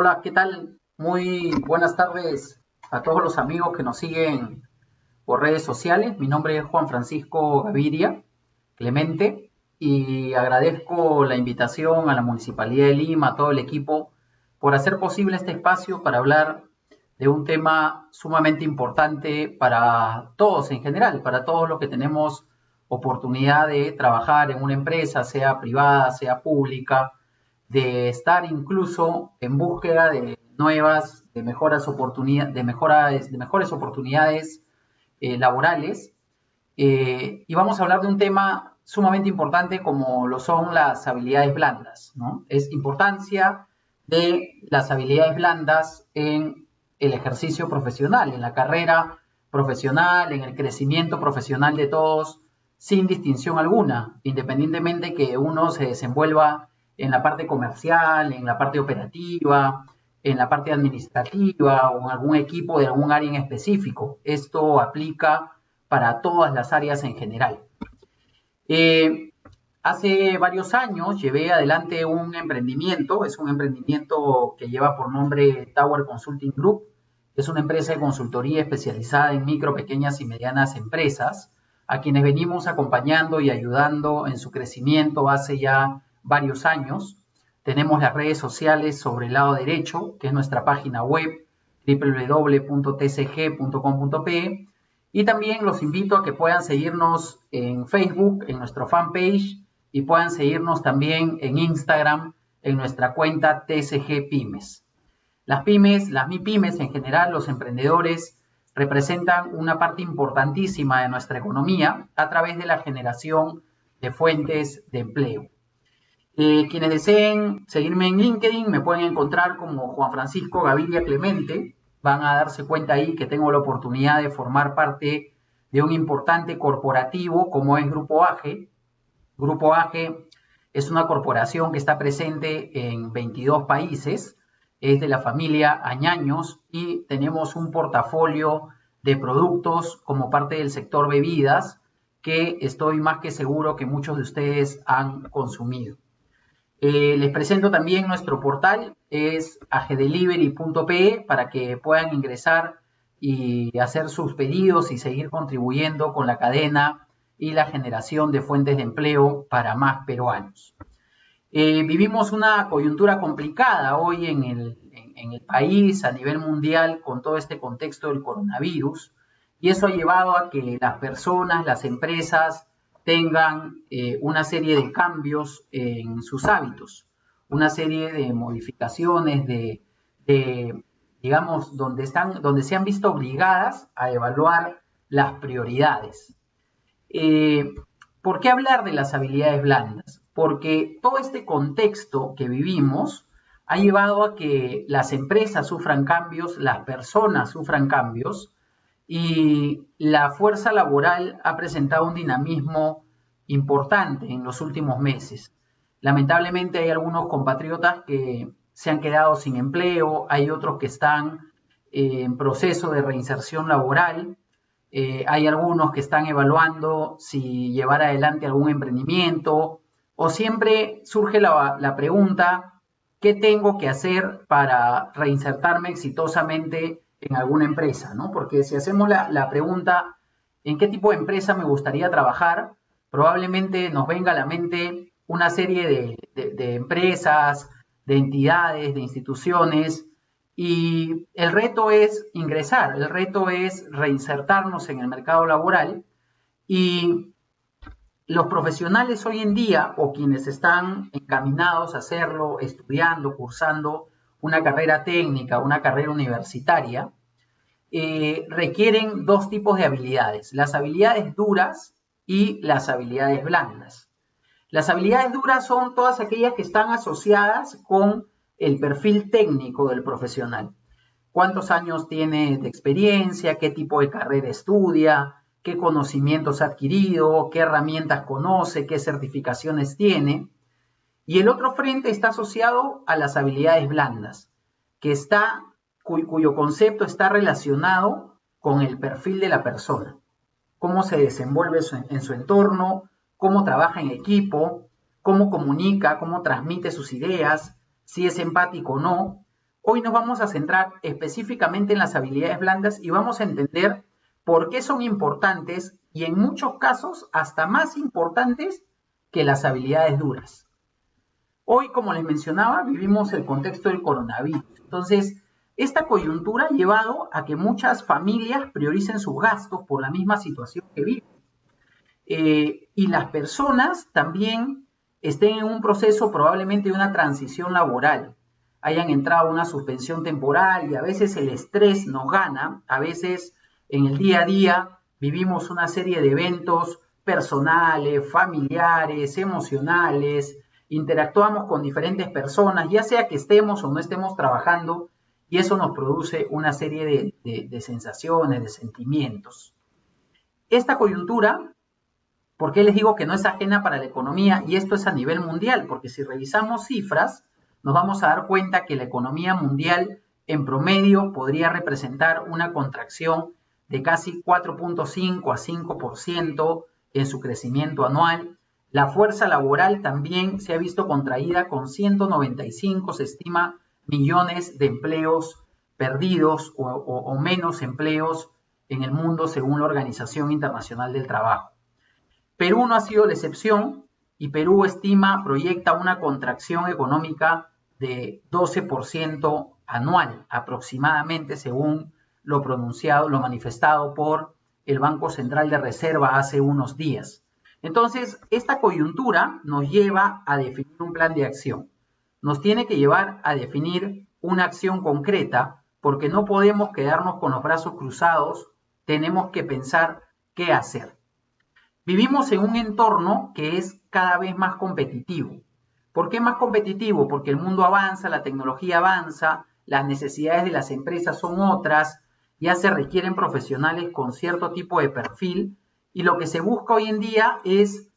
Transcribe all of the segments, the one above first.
Hola, ¿qué tal? Muy buenas tardes a todos los amigos que nos siguen por redes sociales. Mi nombre es Juan Francisco Gaviria Clemente y agradezco la invitación a la Municipalidad de Lima, a todo el equipo, por hacer posible este espacio para hablar de un tema sumamente importante para todos en general, para todos los que tenemos oportunidad de trabajar en una empresa, sea privada, sea pública, de estar incluso en búsqueda de nuevas, de mejoras oportunidades, de mejores oportunidades laborales. Y vamos a hablar de un tema sumamente importante como lo son las habilidades blandas, ¿no? Es importancia de las habilidades blandas en el ejercicio profesional, en la carrera profesional, en el crecimiento profesional de todos, sin distinción alguna, independientemente que uno se desenvuelva en la parte comercial, en la parte operativa, en la parte administrativa o en algún equipo de algún área en específico. Esto aplica para todas las áreas en general. Hace varios años llevé adelante un emprendimiento, es un emprendimiento que lleva por nombre Tower Consulting Group, es una empresa de consultoría especializada en micro, pequeñas y medianas empresas, a quienes venimos acompañando y ayudando en su crecimiento hace ya varios años. Tenemos las redes sociales sobre el lado derecho, que es nuestra página web www.tcg.com.pe, y también los invito a que puedan seguirnos en Facebook, en nuestro fanpage, y puedan seguirnos también en Instagram, en nuestra cuenta TCG Pymes. Las pymes, las MIPYMES en general, los emprendedores, representan una parte importantísima de nuestra economía a través de la generación de fuentes de empleo. Quienes deseen seguirme en LinkedIn me pueden encontrar como Juan Francisco Gaviria Clemente. Van a darse cuenta ahí que tengo la oportunidad de formar parte de un importante corporativo como es Grupo AGE. Grupo AGE es una corporación que está presente en 22 países, es de la familia Añaños y tenemos un portafolio de productos como parte del sector bebidas que estoy más que seguro que muchos de ustedes han consumido. Les presento también nuestro portal, es agedelivery.pe, para que puedan ingresar y hacer sus pedidos y seguir contribuyendo con la cadena y la generación de fuentes de empleo para más peruanos. Vivimos una coyuntura complicada hoy en el país, a nivel mundial, con todo este contexto del coronavirus, y eso ha llevado a que las personas, las empresas, tengan una serie de cambios en sus hábitos, una serie de modificaciones digamos, donde se han visto obligadas a evaluar las prioridades. ¿Por qué hablar de las habilidades blandas? Porque todo este contexto que vivimos ha llevado a que las empresas sufran cambios, las personas sufran cambios, y la fuerza laboral ha presentado un dinamismo importante en los últimos meses. Lamentablemente hay algunos compatriotas que se han quedado sin empleo, hay otros que están en proceso de reinserción laboral, hay algunos que están evaluando si llevar adelante algún emprendimiento, o siempre surge la pregunta, ¿qué tengo que hacer para reinsertarme exitosamente en alguna empresa, ¿no? Porque si hacemos la pregunta, ¿en qué tipo de empresa me gustaría trabajar? Probablemente nos venga a la mente una serie de empresas, de entidades, de instituciones, y el reto es ingresar, el reto es reinsertarnos en el mercado laboral, y los profesionales hoy en día, o quienes están encaminados a hacerlo, estudiando, cursando una carrera técnica, una carrera universitaria, requieren dos tipos de habilidades, las habilidades duras y las habilidades blandas. Las habilidades duras son todas aquellas que están asociadas con el perfil técnico del profesional. ¿Cuántos años tiene de experiencia? ¿Qué tipo de carrera estudia? ¿Qué conocimientos ha adquirido? ¿Qué herramientas conoce? ¿Qué certificaciones tiene? Y el otro frente está asociado a las habilidades blandas, cuyo concepto está relacionado con el perfil de la persona. Cómo se desenvuelve en su entorno, cómo trabaja en equipo, cómo comunica, cómo transmite sus ideas, si es empático o no, Hoy nos vamos a centrar específicamente en las habilidades blandas y vamos a entender por qué son importantes y en muchos casos hasta más importantes que las habilidades duras. Hoy, como les mencionaba, vivimos el contexto del coronavirus. Entonces, esta coyuntura ha llevado a que muchas familias prioricen sus gastos por la misma situación que viven. Y las personas también estén en un proceso probablemente de una transición laboral, hayan entrado a una suspensión temporal y a veces el estrés nos gana, a veces en el día a día vivimos una serie de eventos personales, familiares, emocionales, interactuamos con diferentes personas, ya sea que estemos o no estemos trabajando, y eso nos produce una serie de sensaciones, de sentimientos. Esta coyuntura, ¿por qué les digo que no es ajena para la economía? Y esto es a nivel mundial, porque si revisamos cifras, nos vamos a dar cuenta que la economía mundial en promedio podría representar una contracción de casi 4.5 a 5% en su crecimiento anual. La fuerza laboral también se ha visto contraída con 195, se estima, millones de empleos perdidos o menos empleos en el mundo según la Organización Internacional del Trabajo. Perú no ha sido la excepción y Perú proyecta una contracción económica de 12% anual aproximadamente según lo manifestado por el Banco Central de Reserva hace unos días. Entonces, esta coyuntura nos lleva a definir un plan de acción. Nos tiene que llevar a definir una acción concreta porque no podemos quedarnos con los brazos cruzados, tenemos que pensar qué hacer. Vivimos en un entorno que es cada vez más competitivo. ¿Por qué más competitivo? Porque el mundo avanza, la tecnología avanza, las necesidades de las empresas son otras, ya se requieren profesionales con cierto tipo de perfil y lo que se busca hoy en día es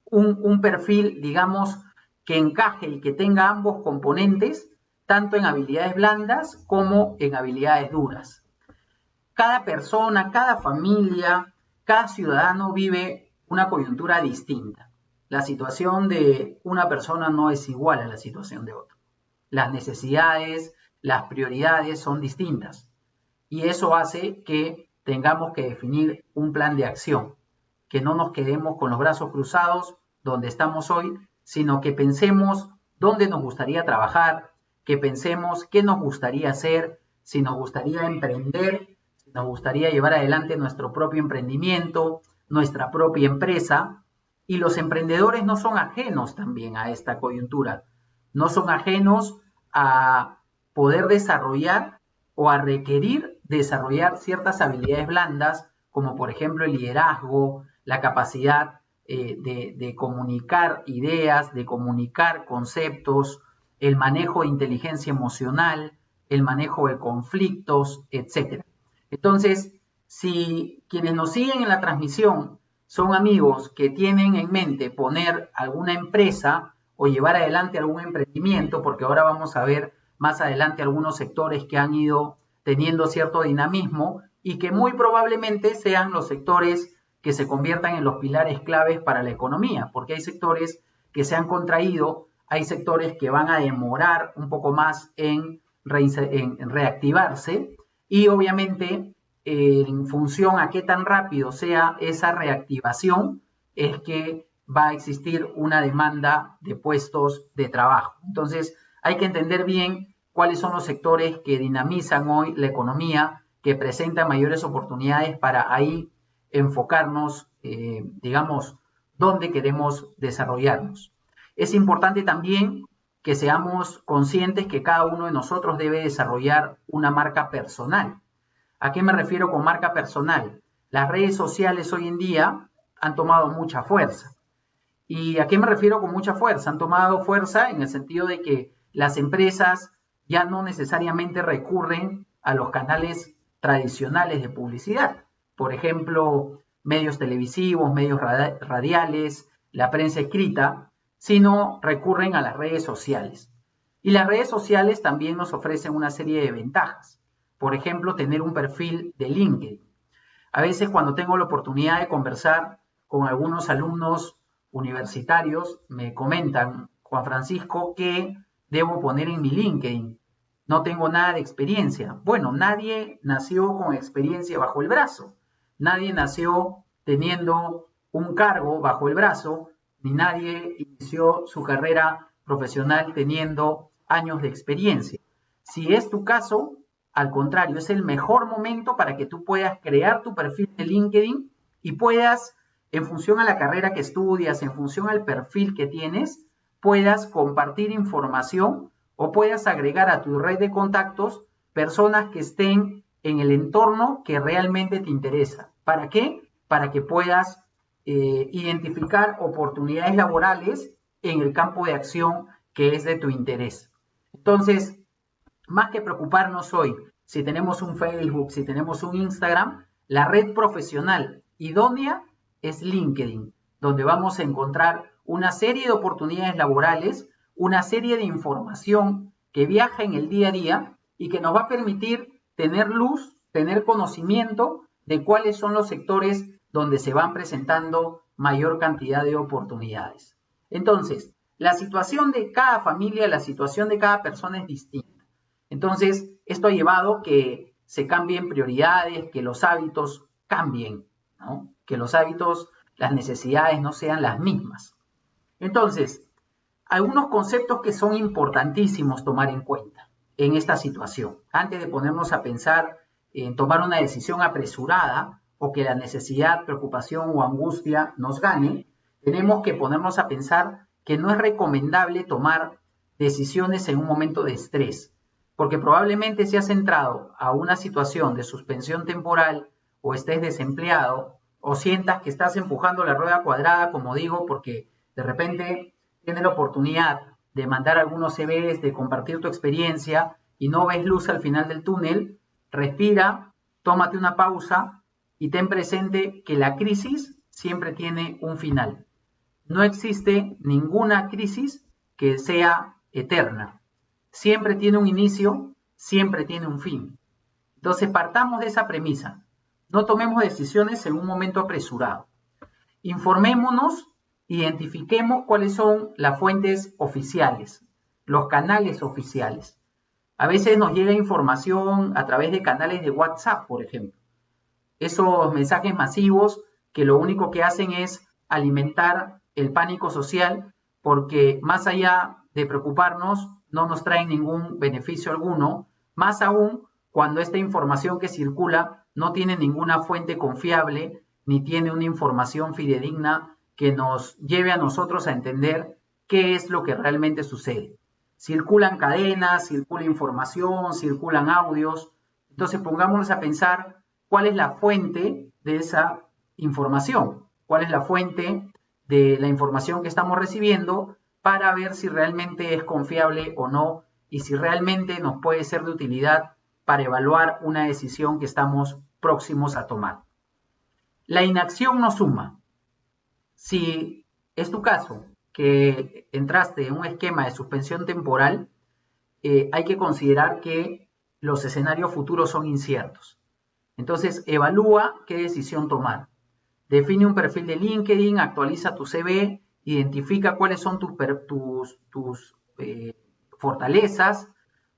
un perfil, digamos, que encaje y que tenga ambos componentes, tanto en habilidades blandas como en habilidades duras. Cada persona, cada familia, cada ciudadano vive una coyuntura distinta. La situación de una persona no es igual a la situación de otra. Las necesidades, las prioridades son distintas. Y eso hace que tengamos que definir un plan de acción, que no nos quedemos con los brazos cruzados donde estamos hoy, sino que pensemos dónde nos gustaría trabajar, que pensemos qué nos gustaría hacer, si nos gustaría emprender, si nos gustaría llevar adelante nuestro propio emprendimiento, nuestra propia empresa. Y los emprendedores no son ajenos también a esta coyuntura, no son ajenos a poder desarrollar o a requerir desarrollar ciertas habilidades blandas, como por ejemplo el liderazgo, la capacidad de comunicar ideas, de comunicar conceptos, el manejo de inteligencia emocional, el manejo de conflictos, etc. Entonces, si quienes nos siguen en la transmisión son amigos que tienen en mente poner alguna empresa o llevar adelante algún emprendimiento, porque ahora vamos a ver más adelante algunos sectores que han ido teniendo cierto dinamismo y que muy probablemente sean los sectores que se conviertan en los pilares claves para la economía, porque hay sectores que se han contraído, hay sectores que van a demorar un poco más en reactivarse y obviamente en función a qué tan rápido sea esa reactivación es que va a existir una demanda de puestos de trabajo. Entonces hay que entender bien cuáles son los sectores que dinamizan hoy la economía, que presentan mayores oportunidades para ahí enfocarnos, digamos, dónde queremos desarrollarnos. Es importante también que seamos conscientes que cada uno de nosotros debe desarrollar una marca personal. ¿A qué me refiero con marca personal? Las redes sociales hoy en día han tomado mucha fuerza. ¿Y a qué me refiero con mucha fuerza? Han tomado fuerza en el sentido de que las empresas ya no necesariamente recurren a los canales tradicionales de publicidad. Por ejemplo, medios televisivos, medios radiales, la prensa escrita, sino recurren a las redes sociales. Y las redes sociales también nos ofrecen una serie de ventajas. Por ejemplo, tener un perfil de LinkedIn. A veces cuando tengo la oportunidad de conversar con algunos alumnos universitarios, me comentan, Juan Francisco, ¿qué debo poner en mi LinkedIn? no tengo nada de experiencia. Bueno, nadie nació con experiencia bajo el brazo. Nadie nació teniendo un cargo bajo el brazo, ni nadie inició su carrera profesional teniendo años de experiencia. Si es tu caso, al contrario, es el mejor momento para que tú puedas crear tu perfil de LinkedIn y puedas, en función a la carrera que estudias, en función al perfil que tienes, puedas compartir información o puedas agregar a tu red de contactos personas que estén en el entorno que realmente te interesa. ¿Para qué? Para que puedas identificar oportunidades laborales en el campo de acción que es de tu interés. Entonces, más que preocuparnos hoy si tenemos un Facebook, si tenemos un Instagram, la red profesional idónea es LinkedIn, donde vamos a encontrar una serie de oportunidades laborales, una serie de información que viaja en el día a día y que nos va a permitir tener luz, tener conocimiento de cuáles son los sectores donde se van presentando mayor cantidad de oportunidades. Entonces, la situación de cada familia, la situación de cada persona es distinta. Entonces, esto ha llevado que se cambien prioridades, que los hábitos cambien, ¿no? Que los hábitos, las necesidades no sean las mismas. Entonces, algunos conceptos que son importantísimos tomar en cuenta en esta situación, antes de ponernos a pensar en tomar una decisión apresurada o que la necesidad, preocupación o angustia nos gane, tenemos que ponernos a pensar que no es recomendable tomar decisiones en un momento de estrés, porque probablemente si has entrado a una situación de suspensión temporal o estés desempleado o sientas que estás empujando la rueda cuadrada, como digo, porque de repente tienes la oportunidad de mandar algunos CVs, de compartir tu experiencia y no ves luz al final del túnel, respira, tómate una pausa y ten presente que la crisis siempre tiene un final. No existe ninguna crisis que sea eterna. Siempre tiene un inicio, siempre tiene un fin. Entonces partamos de esa premisa. No tomemos decisiones en un momento apresurado. Informémonos, identifiquemos cuáles son las fuentes oficiales, los canales oficiales. A veces nos llega información a través de canales de WhatsApp, por ejemplo. Esos mensajes masivos que lo único que hacen es alimentar el pánico social porque más allá de preocuparnos no nos traen ningún beneficio alguno, más aún cuando esta información que circula no tiene ninguna fuente confiable ni tiene una información fidedigna que nos lleve a nosotros a entender qué es lo que realmente sucede. Circulan cadenas, circula información, circulan audios. Entonces pongámonos a pensar cuál es la fuente de esa información, cuál es la fuente de la información que estamos recibiendo para ver si realmente es confiable o no y si realmente nos puede ser de utilidad para evaluar una decisión que estamos próximos a tomar. La inacción no suma. Si es tu caso que entraste en un esquema de suspensión temporal, hay que considerar que los escenarios futuros son inciertos. Entonces, evalúa qué decisión tomar. Define un perfil de LinkedIn, actualiza tu CV, identifica cuáles son tus fortalezas,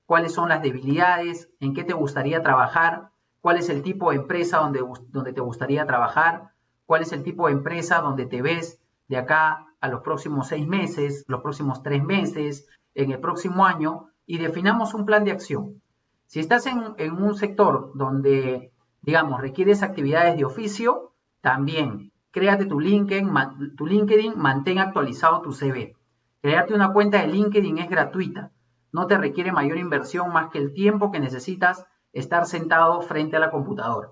cuáles son las debilidades, en qué te gustaría trabajar, cuál es el tipo de empresa donde te gustaría trabajar, cuál es el tipo de empresa donde te ves de acá a los próximos 6 meses, los próximos 3 meses, en el próximo año, y definamos un plan de acción. Si estás en un sector donde, digamos, requieres actividades de oficio, también créate tu LinkedIn, mantén actualizado tu CV. Crearte una cuenta de LinkedIn es gratuita. No te requiere mayor inversión más que el tiempo que necesitas estar sentado frente a la computadora.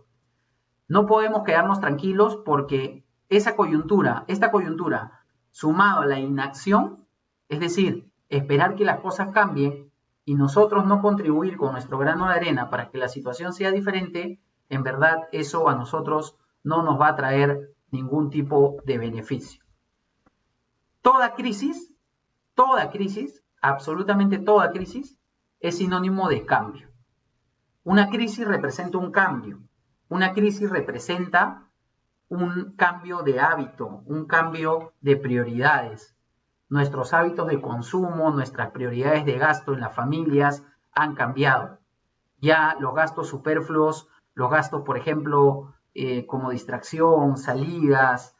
No podemos quedarnos tranquilos porque esta coyuntura, sumado a la inacción, es decir, esperar que las cosas cambien y nosotros no contribuir con nuestro grano de arena para que la situación sea diferente, en verdad eso a nosotros no nos va a traer ningún tipo de beneficio. Toda crisis, absolutamente toda crisis, es sinónimo de cambio. Una crisis representa un cambio. Una crisis representa un cambio de hábito, un cambio de prioridades. Nuestros hábitos de consumo, nuestras prioridades de gasto en las familias han cambiado. Ya los gastos superfluos, los gastos, por ejemplo, como distracción, salidas,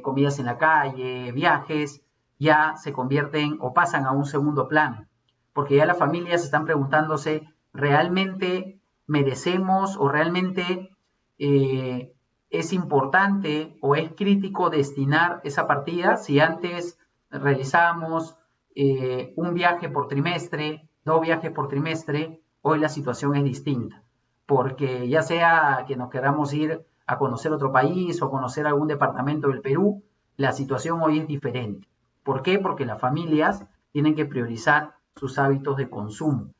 comidas en la calle, viajes, ya se convierten o pasan a un segundo plano, porque ya las familias están preguntándose, ¿realmente merecemos o realmente es importante o es crítico destinar esa partida? Si antes realizábamos un viaje por trimestre, 2 viajes por trimestre, hoy la situación es distinta, porque ya sea que nos queramos ir a conocer otro país o conocer algún departamento del Perú, la situación hoy es diferente. ¿Por qué? Porque las familias tienen que priorizar sus hábitos de consumo.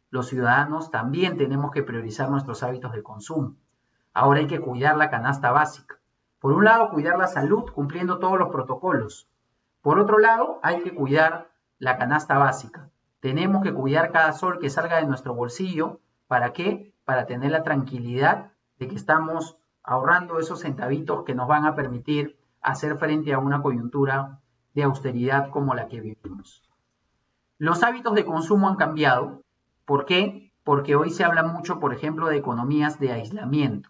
Los ciudadanos también tenemos que priorizar nuestros hábitos de consumo. Ahora hay que cuidar la canasta básica. Por un lado, cuidar la salud cumpliendo todos los protocolos. Por otro lado, hay que cuidar la canasta básica. Tenemos que cuidar cada sol que salga de nuestro bolsillo. ¿Para qué? Para tener la tranquilidad de que estamos ahorrando esos centavitos que nos van a permitir hacer frente a una coyuntura de austeridad como la que vivimos. Los hábitos de consumo han cambiado. ¿Por qué? Porque hoy se habla mucho, por ejemplo, de economías de aislamiento.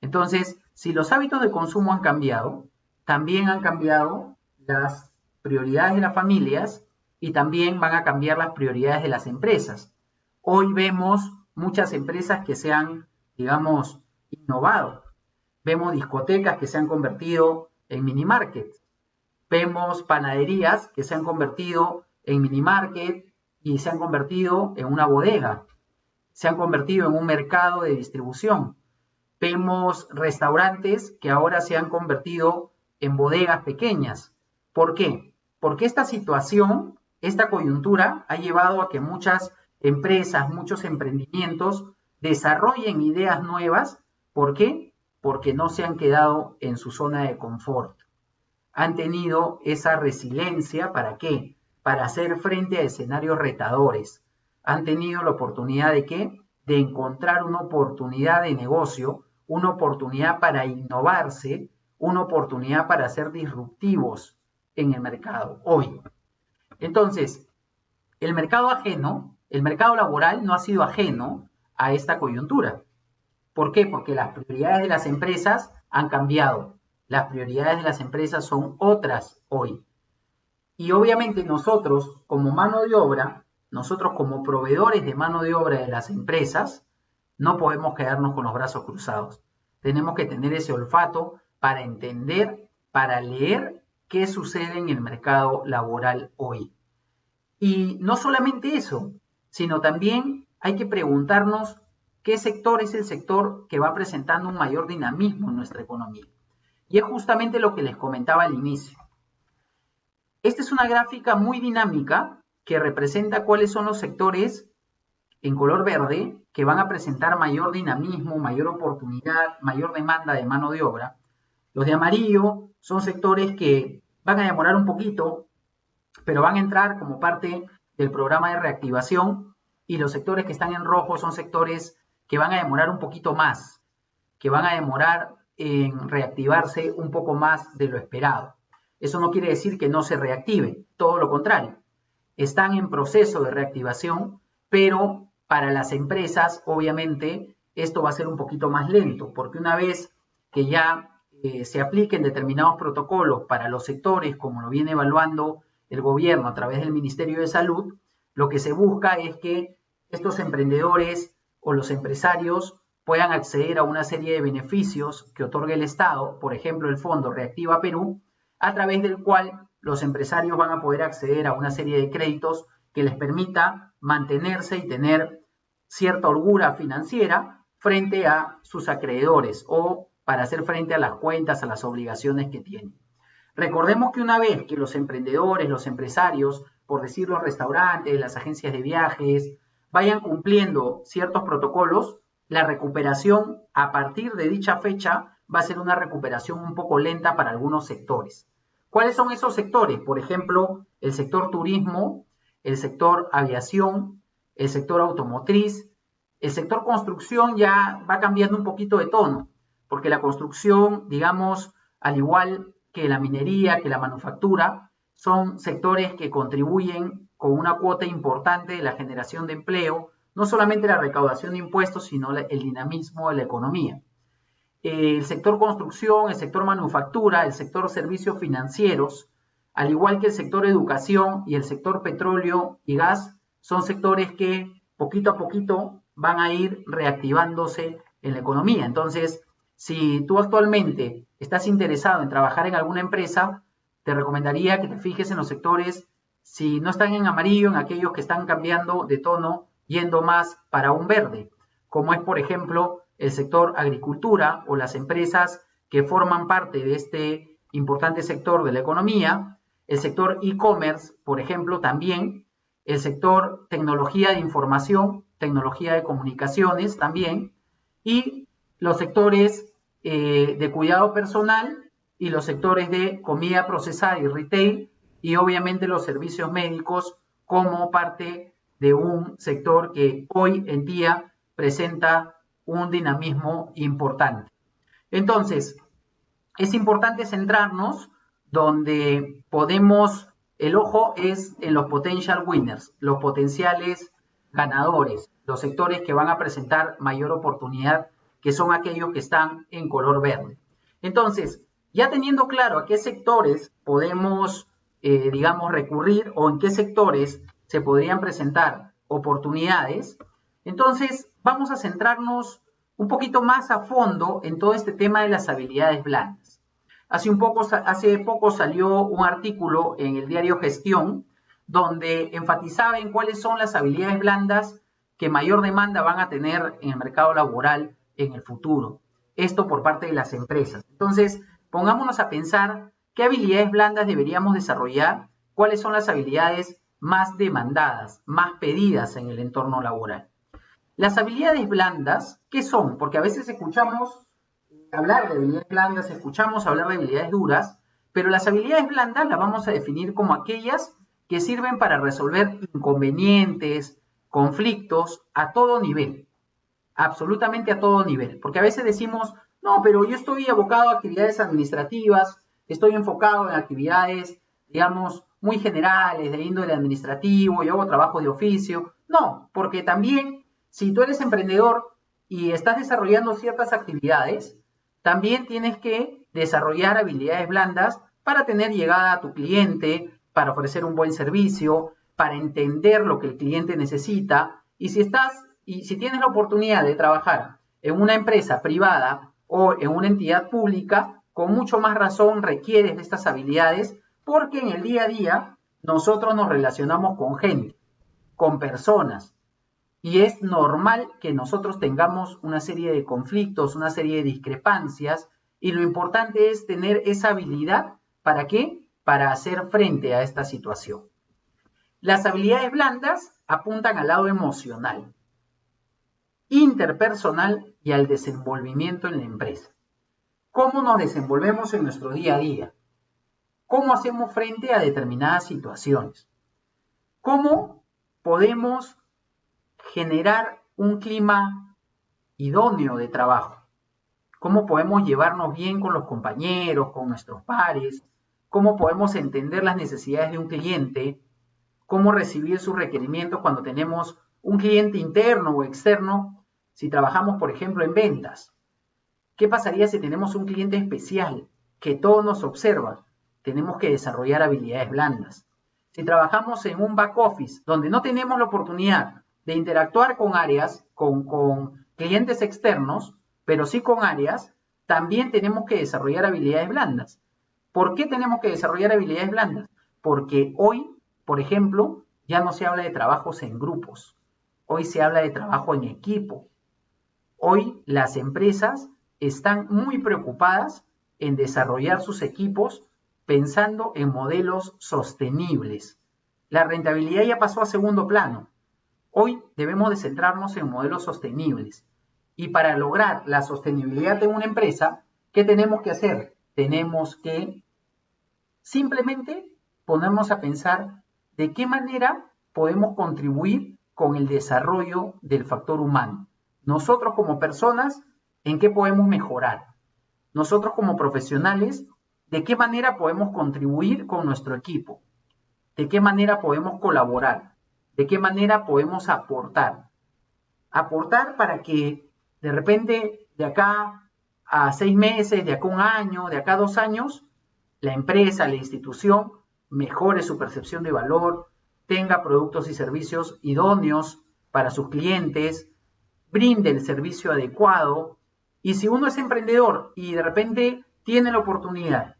Entonces, si los hábitos de consumo han cambiado, también han cambiado las prioridades de las familias y también van a cambiar las prioridades de las empresas. Hoy vemos muchas empresas que se han, digamos, innovado. Vemos discotecas que se han convertido en mini markets. Vemos panaderías que se han convertido en mini market y se han convertido en una bodega. Se han convertido en un mercado de distribución. Vemos restaurantes que ahora se han convertido en bodegas pequeñas. ¿Por qué? Porque esta situación, esta coyuntura, ha llevado a que muchas empresas, muchos emprendimientos desarrollen ideas nuevas. ¿Por qué? Porque no se han quedado en su zona de confort. Han tenido esa resiliencia, ¿para qué? Para hacer frente a escenarios retadores. Han tenido la oportunidad de ¿qué? De encontrar una oportunidad de negocio, una oportunidad para innovarse, una oportunidad para ser disruptivos en el mercado hoy. Entonces, el mercado laboral no ha sido ajeno a esta coyuntura. ¿Por qué? Porque las prioridades de las empresas han cambiado. Las prioridades de las empresas son otras hoy. Y obviamente nosotros, como mano de obra, nosotros como proveedores de mano de obra de las empresas, no podemos quedarnos con los brazos cruzados. Tenemos que tener ese olfato para entender, para leer qué sucede en el mercado laboral hoy. Y no solamente eso, sino también hay que preguntarnos qué sector es el sector que va presentando un mayor dinamismo en nuestra economía. Y es justamente lo que les comentaba al inicio. Esta es una gráfica muy dinámica que representa cuáles son los sectores en color verde que van a presentar mayor dinamismo, mayor oportunidad, mayor demanda de mano de obra. Los de amarillo son sectores que van a demorar un poquito, pero van a entrar como parte del programa de reactivación, y los sectores que están en rojo son sectores que van a demorar un poquito más, que van a demorar en reactivarse un poco más de lo esperado. Eso no quiere decir que no se reactiven, todo lo contrario. Están en proceso de reactivación, pero para las empresas, obviamente, esto va a ser un poquito más lento, porque una vez que ya se apliquen determinados protocolos para los sectores, como lo viene evaluando el gobierno a través del Ministerio de Salud, lo que se busca es que estos emprendedores o los empresarios puedan acceder a una serie de beneficios que otorga el Estado, por ejemplo, el Fondo Reactiva Perú, a través del cual los empresarios van a poder acceder a una serie de créditos que les permita mantenerse y tener cierta holgura financiera frente a sus acreedores o para hacer frente a las cuentas, a las obligaciones que tienen. Recordemos que una vez que los emprendedores, los empresarios, por decir los restaurantes, las agencias de viajes, vayan cumpliendo ciertos protocolos, la recuperación a partir de dicha fecha va a ser una recuperación un poco lenta para algunos sectores. ¿Cuáles son esos sectores? Por ejemplo, el sector turismo, el sector aviación, el sector automotriz, el sector construcción ya va cambiando un poquito de tono, porque la construcción, digamos, al igual que la minería, que la manufactura, son sectores que contribuyen con una cuota importante de la generación de empleo, no solamente la recaudación de impuestos, sino el dinamismo de la economía. El sector construcción, el sector manufactura, el sector servicios financieros, al igual que el sector educación y el sector petróleo y gas, son sectores que poquito a poquito van a ir reactivándose en la economía. Entonces, si tú actualmente estás interesado en trabajar en alguna empresa, te recomendaría que te fijes en los sectores, si no están en amarillo, en aquellos que están cambiando de tono, yendo más para un verde, como es, por ejemplo, el sector agricultura o las empresas que forman parte de este importante sector de la economía, el sector e-commerce, por ejemplo, también, el sector tecnología de información, tecnología de comunicaciones también, y los sectores de cuidado personal y los sectores de comida procesada y retail, y obviamente los servicios médicos como parte de un sector que hoy en día presenta un dinamismo importante. Entonces, es importante centrarnos donde podemos, el ojo es en los potential winners, los potenciales ganadores, los sectores que van a presentar mayor oportunidad, que son aquellos que están en color verde. Entonces, ya teniendo claro a qué sectores podemos, digamos, recurrir o en qué sectores se podrían presentar oportunidades, entonces vamos a centrarnos un poquito más a fondo en todo este tema de las habilidades blandas. Hace poco salió un artículo en el diario Gestión donde enfatizaba en cuáles son las habilidades blandas que mayor demanda van a tener en el mercado laboral en el futuro. Esto por parte de las empresas. Entonces, pongámonos a pensar qué habilidades blandas deberíamos desarrollar, cuáles son las habilidades más demandadas, más pedidas en el entorno laboral. Las habilidades blandas, ¿qué son? Porque a veces escuchamos hablar de habilidades blandas, escuchamos hablar de habilidades duras, pero las habilidades blandas las vamos a definir como aquellas que sirven para resolver inconvenientes, conflictos a todo nivel, absolutamente a todo nivel. Porque a veces decimos, no, pero yo estoy abocado a actividades administrativas, estoy enfocado en actividades, digamos, muy generales, de índole administrativo, yo hago trabajo de oficio. No, porque también si tú eres emprendedor y estás desarrollando ciertas actividades, también tienes que desarrollar habilidades blandas para tener llegada a tu cliente, para ofrecer un buen servicio, para entender lo que el cliente necesita. Y si tienes la oportunidad de trabajar en una empresa privada o en una entidad pública, con mucho más razón requieres de estas habilidades, porque en el día a día nosotros nos relacionamos con gente, con personas, y es normal que nosotros tengamos una serie de conflictos, una serie de discrepancias, y lo importante es tener esa habilidad, ¿para qué? Para hacer frente a esta situación. Las habilidades blandas apuntan al lado emocional, interpersonal y al desenvolvimiento en la empresa. ¿Cómo nos desenvolvemos en nuestro día a día? ¿Cómo hacemos frente a determinadas situaciones? ¿Cómo podemos generar un clima idóneo de trabajo? ¿Cómo podemos llevarnos bien con los compañeros, con nuestros pares? ¿Cómo podemos entender las necesidades de un cliente? ¿Cómo recibir sus requerimientos cuando tenemos un cliente interno o externo? Si trabajamos, por ejemplo, en ventas, ¿qué pasaría si tenemos un cliente especial que todo nos observa? Tenemos que desarrollar habilidades blandas. Si trabajamos en un back office donde no tenemos la oportunidad de interactuar con áreas, con clientes externos, pero sí con áreas, también tenemos que desarrollar habilidades blandas. ¿Por qué tenemos que desarrollar habilidades blandas? Porque hoy, por ejemplo, ya no se habla de trabajos en grupos. Hoy se habla de trabajo en equipo. Hoy las empresas están muy preocupadas en desarrollar sus equipos pensando en modelos sostenibles. La rentabilidad ya pasó a segundo plano. Hoy debemos de centrarnos en modelos sostenibles. Y para lograr la sostenibilidad de una empresa, ¿qué tenemos que hacer? Tenemos que simplemente ponernos a pensar de qué manera podemos contribuir con el desarrollo del factor humano. Nosotros como personas, ¿en qué podemos mejorar? Nosotros como profesionales, ¿de qué manera podemos contribuir con nuestro equipo? ¿De qué manera podemos colaborar? ¿De qué manera podemos aportar? Aportar para que de repente de acá a 6 meses, de acá a un año, de acá a 2 años, la empresa, la institución mejore su percepción de valor, tenga productos y servicios idóneos para sus clientes, brinde el servicio adecuado. Y si uno es emprendedor y de repente tiene la oportunidad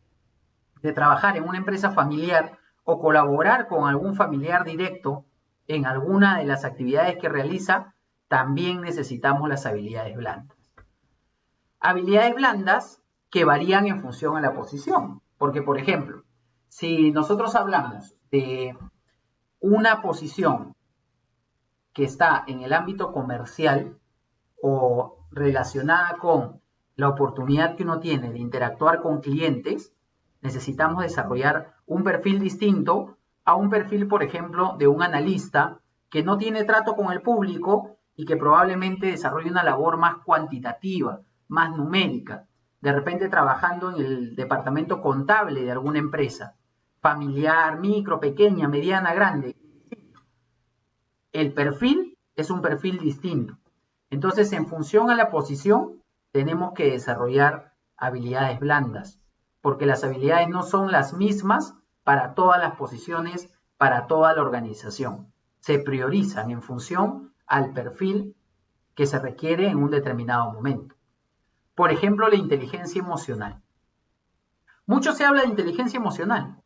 de trabajar en una empresa familiar o colaborar con algún familiar directo en alguna de las actividades que realiza, también necesitamos las habilidades blandas. Habilidades blandas que varían en función a la posición. Porque, por ejemplo, si nosotros hablamos de una posición que está en el ámbito comercial o relacionada con la oportunidad que uno tiene de interactuar con clientes, necesitamos desarrollar un perfil distinto a un perfil, por ejemplo, de un analista que no tiene trato con el público y que probablemente desarrolle una labor más cuantitativa, más numérica, de repente trabajando en el departamento contable de alguna empresa, familiar, micro, pequeña, mediana, grande. El perfil es un perfil distinto. Entonces, en función a la posición, tenemos que desarrollar habilidades blandas, porque las habilidades no son las mismas para todas las posiciones, para toda la organización. Se priorizan en función al perfil que se requiere en un determinado momento. Por ejemplo, la inteligencia emocional. Mucho se habla de inteligencia emocional.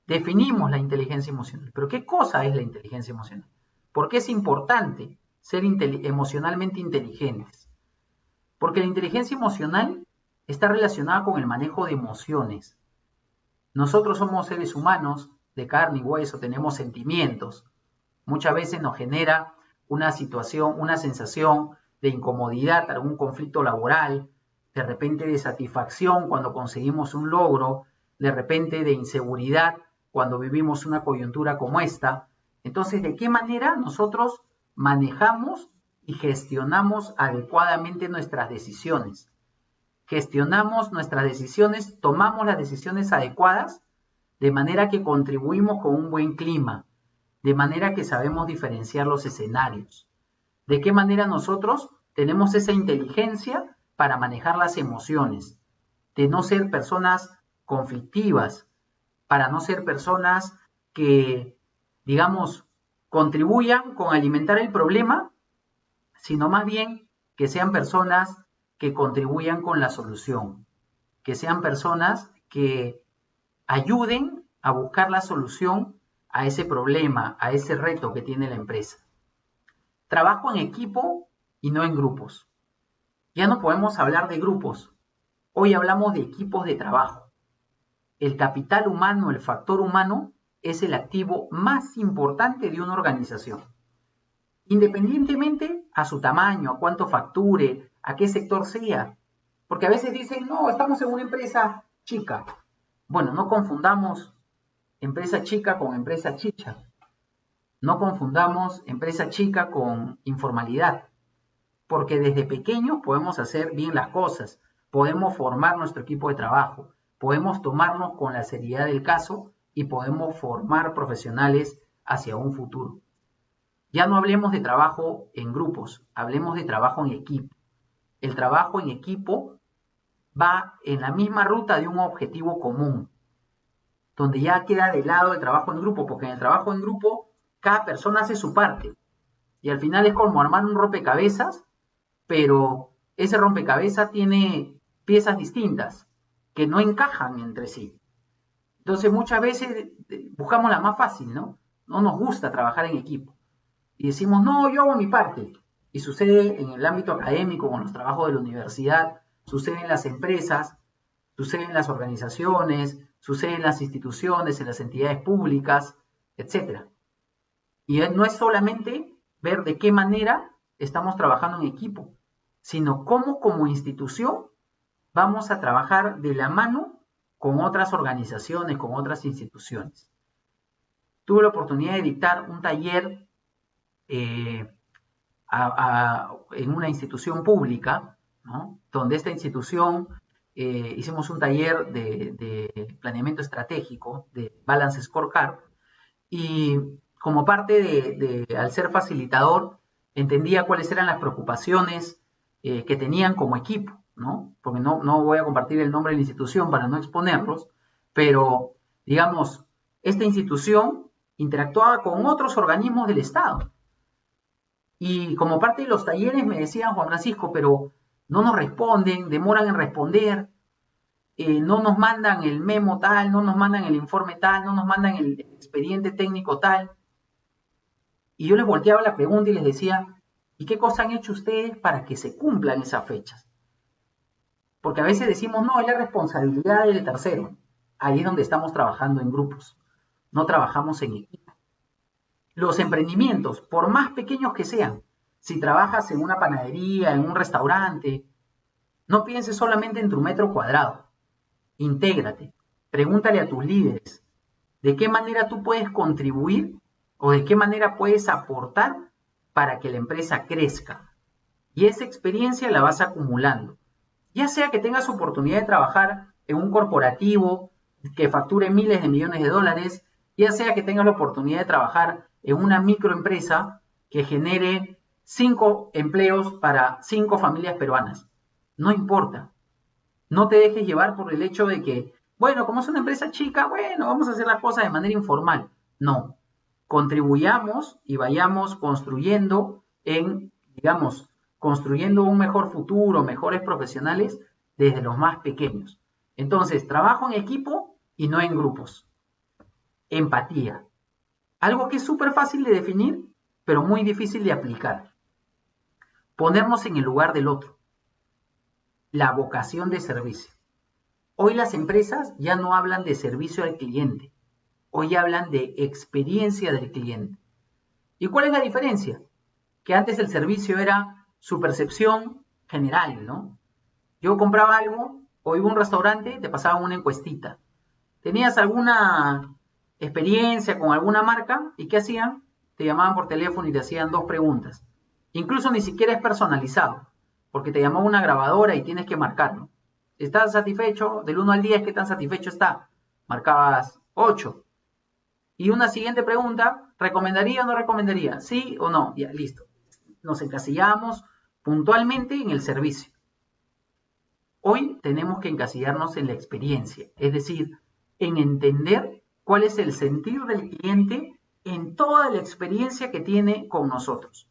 Definimos la inteligencia emocional. Pero ¿qué cosa es la inteligencia emocional? ¿Por qué es importante ser emocionalmente inteligentes? Porque la inteligencia emocional está relacionada con el manejo de emociones. Nosotros somos seres humanos de carne y hueso, tenemos sentimientos. Muchas veces nos genera una situación, una sensación de incomodidad, algún conflicto laboral, de repente de satisfacción cuando conseguimos un logro, de repente de inseguridad cuando vivimos una coyuntura como esta. Entonces, ¿de qué manera nosotros manejamos y gestionamos adecuadamente nuestras decisiones? Gestionamos nuestras decisiones, tomamos las decisiones adecuadas, de manera que contribuimos con un buen clima, de manera que sabemos diferenciar los escenarios. ¿De qué manera nosotros tenemos esa inteligencia para manejar las emociones? De no ser personas conflictivas, para no ser personas que, digamos, contribuyan con alimentar el problema, sino más bien que sean personas que contribuyan con la solución, que sean personas que ayuden a buscar la solución a ese problema, a ese reto que tiene la empresa. Trabajo en equipo y no en grupos. Ya no podemos hablar de grupos. Hoy hablamos de equipos de trabajo. El capital humano, el factor humano, es el activo más importante de una organización. Independientemente a su tamaño, a cuánto facture, a qué sector sea. Porque a veces dicen, no, estamos en una empresa chica. Bueno, no confundamos empresa chica con empresa chicha. No confundamos empresa chica con informalidad. Porque desde pequeños podemos hacer bien las cosas. Podemos formar nuestro equipo de trabajo. Podemos tomarnos con la seriedad del caso y podemos formar profesionales hacia un futuro. Ya no hablemos de trabajo en grupos, hablemos de trabajo en equipo. El trabajo en equipo va en la misma ruta de un objetivo común, donde ya queda de lado el trabajo en grupo, porque en el trabajo en grupo cada persona hace su parte. Y al final es como armar un rompecabezas, pero ese rompecabezas tiene piezas distintas que no encajan entre sí. Entonces muchas veces buscamos la más fácil, ¿no? No nos gusta trabajar en equipo. Y decimos, no, yo hago mi parte. Y sucede en el ámbito académico, con los trabajos de la universidad, sucede en las empresas, sucede en las organizaciones, sucede en las instituciones, en las entidades públicas, etc. Y no es solamente ver de qué manera estamos trabajando en equipo, sino cómo como institución vamos a trabajar de la mano con otras organizaciones, con otras instituciones. Tuve la oportunidad de dictar un taller en una institución pública, ¿no? Donde esta institución hicimos un taller de planeamiento estratégico, de Balance Scorecard, y como parte al ser facilitador, entendía cuáles eran las preocupaciones que tenían como equipo, ¿no? Porque no voy a compartir el nombre de la institución para no exponerlos, pero, digamos, esta institución interactuaba con otros organismos del Estado. Y como parte de los talleres me decían, Juan Francisco, pero no nos responden, demoran en responder, no nos mandan el memo tal, no nos mandan el informe tal, no nos mandan el expediente técnico tal. Y yo les volteaba la pregunta y les decía, ¿y qué cosa han hecho ustedes para que se cumplan esas fechas? Porque a veces decimos, no, es la responsabilidad del tercero. Ahí es donde estamos trabajando en grupos, no trabajamos en equipo. Los emprendimientos, por más pequeños que sean, si trabajas en una panadería, en un restaurante, no pienses solamente en tu metro cuadrado. Intégrate, pregúntale a tus líderes de qué manera tú puedes contribuir o de qué manera puedes aportar para que la empresa crezca. Y esa experiencia la vas acumulando. Ya sea que tengas oportunidad de trabajar en un corporativo que facture miles de millones de dólares, ya sea que tengas la oportunidad de trabajar en una microempresa que genere 5 empleos para 5 familias peruanas. No importa. No te dejes llevar por el hecho de que, bueno, como es una empresa chica, bueno, vamos a hacer las cosas de manera informal. No. Contribuyamos y vayamos construyendo construyendo un mejor futuro, mejores profesionales desde los más pequeños. Entonces, trabajo en equipo y no en grupos. Empatía. Algo que es súper fácil de definir, pero muy difícil de aplicar. Ponernos en el lugar del otro. La vocación de servicio. Hoy las empresas ya no hablan de servicio al cliente. Hoy hablan de experiencia del cliente. ¿Y cuál es la diferencia? Que antes el servicio era su percepción general, ¿no? Yo compraba algo o iba a un restaurante, te pasaban una encuestita. ¿Tenías alguna experiencia con alguna marca? ¿Y qué hacían? Te llamaban por teléfono y te hacían 2 preguntas. Incluso ni siquiera es personalizado, porque te llamó una grabadora y tienes que marcarlo. ¿Estás satisfecho? Del 1 al 10, ¿qué tan satisfecho está? Marcabas 8. Y una siguiente pregunta, ¿recomendaría o no recomendaría? ¿Sí o no? Ya, listo. Nos encasillamos puntualmente en el servicio. Hoy tenemos que encasillarnos en la experiencia, es decir, en entender cuál es el sentir del cliente en toda la experiencia que tiene con nosotros.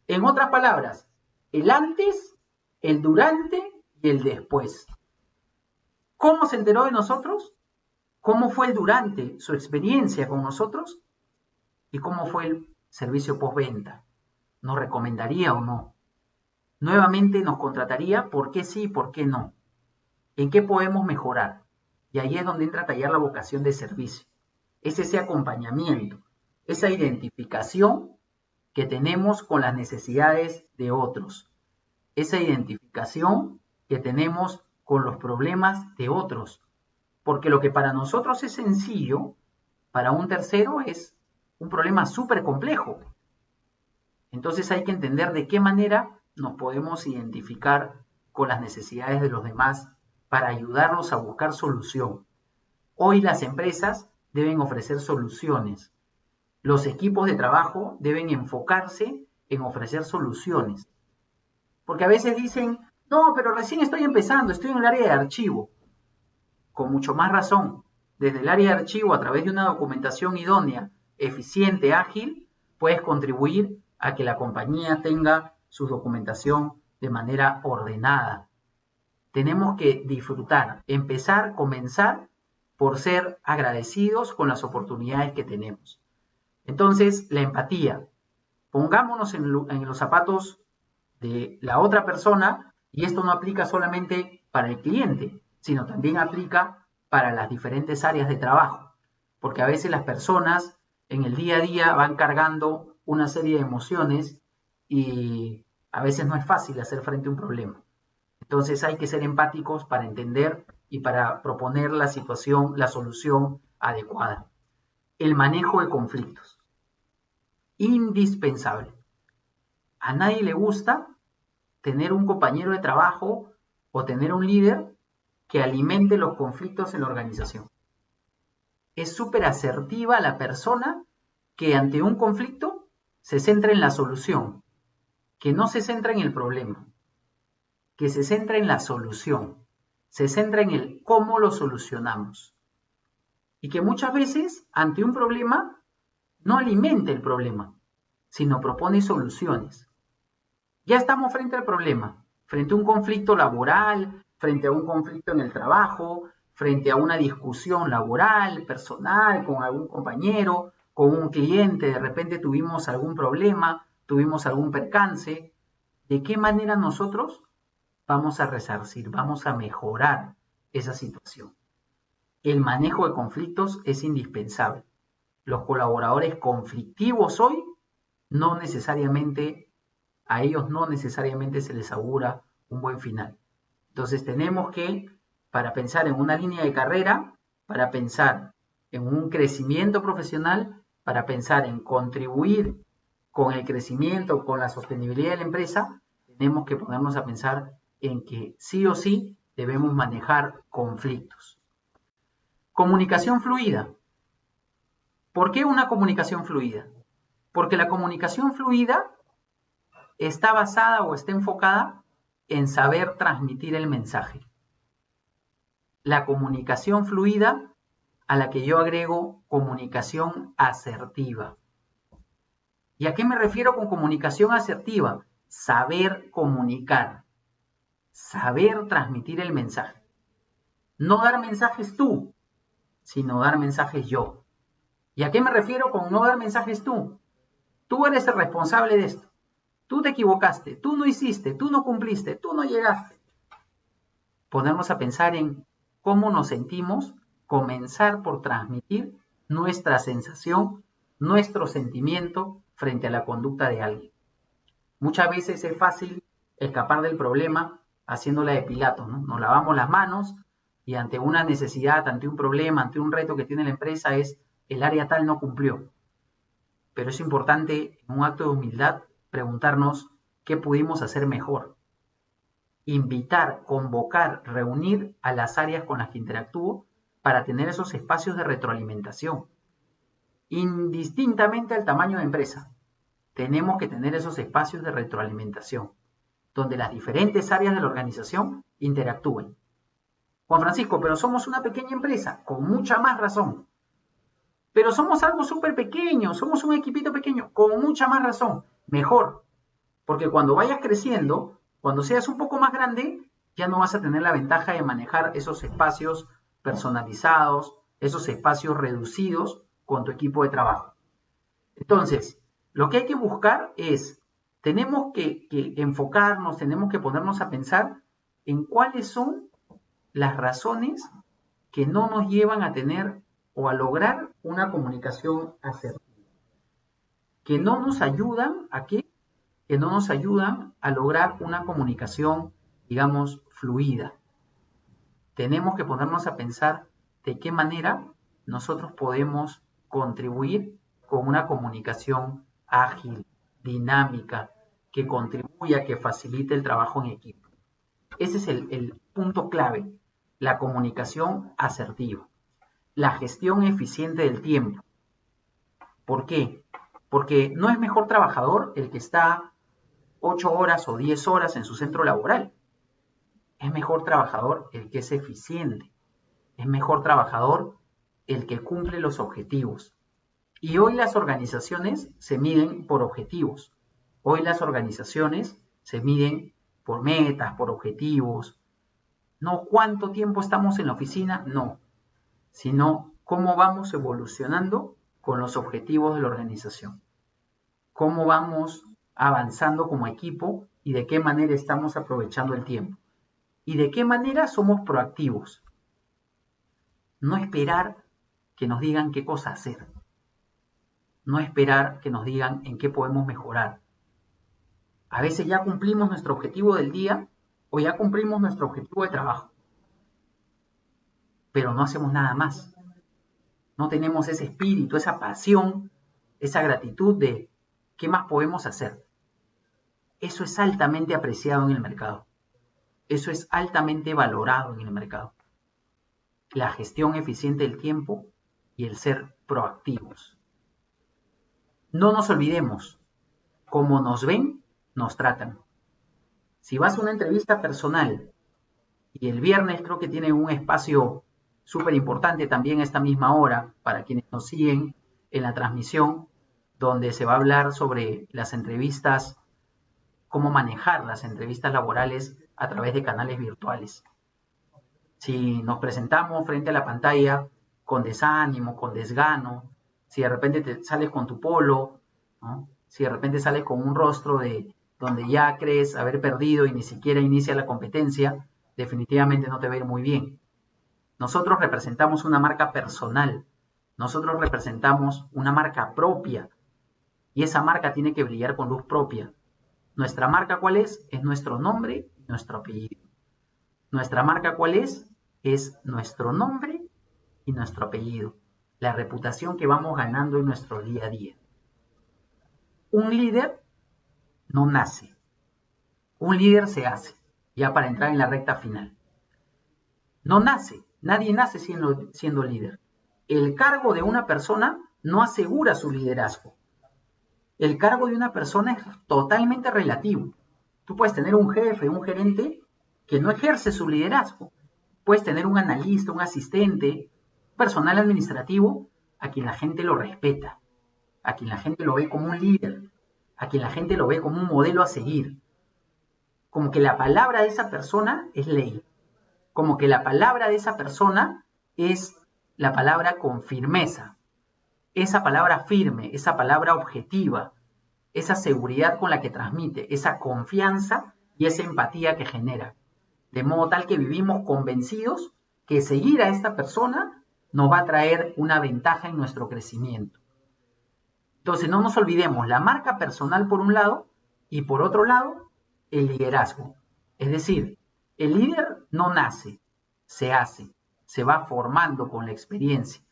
En otras palabras, el antes, el durante y el después. ¿Cómo se enteró de nosotros? ¿Cómo fue el durante su experiencia con nosotros? ¿Y cómo fue el servicio postventa? ¿Nos recomendaría o no? Nuevamente nos contrataría, ¿por qué sí y por qué no? ¿En qué podemos mejorar? Y ahí es donde entra a tallar la vocación de servicio. Es ese acompañamiento, esa identificación que tenemos con las necesidades de otros, esa identificación que tenemos con los problemas de otros, porque lo que para nosotros es sencillo, para un tercero es un problema súper complejo. Entonces hay que entender de qué manera nos podemos identificar con las necesidades de los demás para ayudarlos a buscar solución. Hoy las empresas deben ofrecer soluciones. Los equipos de trabajo deben enfocarse en ofrecer soluciones. Porque a veces dicen, no, pero recién estoy empezando, estoy en el área de archivo. Con mucho más razón, desde el área de archivo, a través de una documentación idónea, eficiente, ágil, puedes contribuir a que la compañía tenga su documentación de manera ordenada. Tenemos que disfrutar, comenzar por ser agradecidos con las oportunidades que tenemos. Entonces, la empatía. Pongámonos en los zapatos de la otra persona, y esto no aplica solamente para el cliente, sino también aplica para las diferentes áreas de trabajo, porque a veces las personas en el día a día van cargando una serie de emociones y a veces no es fácil hacer frente a un problema. Entonces hay que ser empáticos para entender y para proponer la solución adecuada. El manejo de conflictos. Indispensable. A nadie le gusta tener un compañero de trabajo o tener un líder que alimente los conflictos en la organización. Es súper asertiva la persona que ante un conflicto se centra en la solución que no se centra en el problema, que se centra en la solución, se centra en el cómo lo solucionamos. Y que muchas veces, ante un problema, no alimenta el problema, sino propone soluciones. Ya estamos frente al problema, frente a un conflicto laboral, frente a un conflicto en el trabajo, frente a una discusión laboral, personal, con algún compañero, con un cliente, de repente tuvimos algún problema, tuvimos algún percance. ¿De qué manera nosotros vamos a resarcir, vamos a mejorar esa situación? El manejo de conflictos es indispensable. Los colaboradores conflictivos hoy, a ellos no necesariamente se les augura un buen final. Entonces tenemos que, para pensar en una línea de carrera, para pensar en un crecimiento profesional, para pensar en contribuir con el crecimiento, con la sostenibilidad de la empresa, tenemos que ponernos a pensar en que sí o sí debemos manejar conflictos. Comunicación fluida. ¿Por qué una comunicación fluida? Porque la comunicación fluida está basada o está enfocada en saber transmitir el mensaje. La comunicación fluida, a la que yo agrego comunicación asertiva. ¿Y a qué me refiero con comunicación asertiva? Saber comunicar, saber transmitir el mensaje. No dar mensajes tú, sino dar mensajes yo. ¿Y a qué me refiero con no dar mensajes tú? Tú eres el responsable de esto. Tú te equivocaste, tú no hiciste, tú no cumpliste, tú no llegaste. Ponernos a pensar en cómo nos sentimos, comenzar por transmitir nuestra sensación, nuestro sentimiento frente a la conducta de alguien. Muchas veces es fácil escapar del problema haciéndola de Pilato, ¿no? Nos lavamos las manos y ante una necesidad, ante un problema, ante un reto que tiene la empresa es el área tal no cumplió. Pero es importante, en un acto de humildad, preguntarnos qué pudimos hacer mejor. Invitar, convocar, reunir a las áreas con las que interactúo para tener esos espacios de retroalimentación. Indistintamente al tamaño de empresa, tenemos que tener esos espacios de retroalimentación, donde las diferentes áreas de la organización interactúen. Juan Francisco, pero somos una pequeña empresa, con mucha más razón. Pero somos algo súper pequeño, somos un equipito pequeño, con mucha más razón. Mejor, porque cuando vayas creciendo, cuando seas un poco más grande, ya no vas a tener la ventaja de manejar esos espacios personalizados, esos espacios reducidos con tu equipo de trabajo. Entonces, lo que hay que buscar es, tenemos que enfocarnos, tenemos que ponernos a pensar en cuáles son las razones que no nos llevan a tener o a lograr una comunicación asertiva, que no nos ayudan a qué, que no nos ayudan a lograr una comunicación, digamos, fluida. Tenemos que ponernos a pensar de qué manera nosotros podemos contribuir con una comunicación ágil, dinámica, que contribuya, que facilite el trabajo en equipo. Ese es el punto clave, la comunicación asertiva, la gestión eficiente del tiempo. ¿Por qué? Porque no es mejor trabajador el que está 8 horas o 10 horas en su centro laboral. Es mejor trabajador el que es eficiente. Es mejor trabajador el que cumple los objetivos. Y hoy las organizaciones se miden por objetivos. Hoy las organizaciones se miden por metas, por objetivos. No cuánto tiempo estamos en la oficina, no. Sino cómo vamos evolucionando con los objetivos de la organización. Cómo vamos avanzando como equipo y de qué manera estamos aprovechando el tiempo. Y de qué manera somos proactivos. No esperar que nos digan qué cosa hacer. No esperar que nos digan en qué podemos mejorar. A veces ya cumplimos nuestro objetivo del día o ya cumplimos nuestro objetivo de trabajo. Pero no hacemos nada más. No tenemos ese espíritu, esa pasión, esa gratitud de qué más podemos hacer. Eso es altamente apreciado en el mercado. Eso es altamente valorado en el mercado. La gestión eficiente del tiempo y el ser proactivos. No nos olvidemos, como nos ven, nos tratan. Si vas a una entrevista personal y el viernes creo que tienen un espacio súper importante también a esta misma hora para quienes nos siguen en la transmisión, donde se va a hablar sobre las entrevistas, cómo manejar las entrevistas laborales a través de canales virtuales. Si nos presentamos frente a la pantalla con desánimo, con desgano, si de repente te sales con tu polo, ¿no? Si de repente sales con un rostro de donde ya crees haber perdido y ni siquiera inicia la competencia, definitivamente no te va a ir muy bien. Nosotros representamos una marca personal, nosotros representamos una marca propia y esa marca tiene que brillar con luz propia. ¿Nuestra marca cuál es? Es nuestro nombre y nuestro apellido. ¿Nuestra marca cuál es? Es nuestro nombre y nuestro apellido. La reputación que vamos ganando en nuestro día a día. Un líder no nace. Un líder se hace, ya para entrar en la recta final. No nace. Nadie nace siendo líder. El cargo de una persona no asegura su liderazgo. El cargo de una persona es totalmente relativo. Tú puedes tener un jefe, un gerente que no ejerce su liderazgo. Puedes tener un analista, un asistente, personal administrativo a quien la gente lo respeta, a quien la gente lo ve como un líder, a quien la gente lo ve como un modelo a seguir. Como que la palabra de esa persona es ley. Como que la palabra de esa persona es la palabra con firmeza. Esa palabra firme, esa palabra objetiva, esa seguridad con la que transmite, esa confianza y esa empatía que genera. De modo tal que vivimos convencidos que seguir a esta persona nos va a traer una ventaja en nuestro crecimiento. Entonces no nos olvidemos, la marca personal por un lado y por otro lado el liderazgo. Es decir, el líder no nace, se hace, se va formando con la experiencia.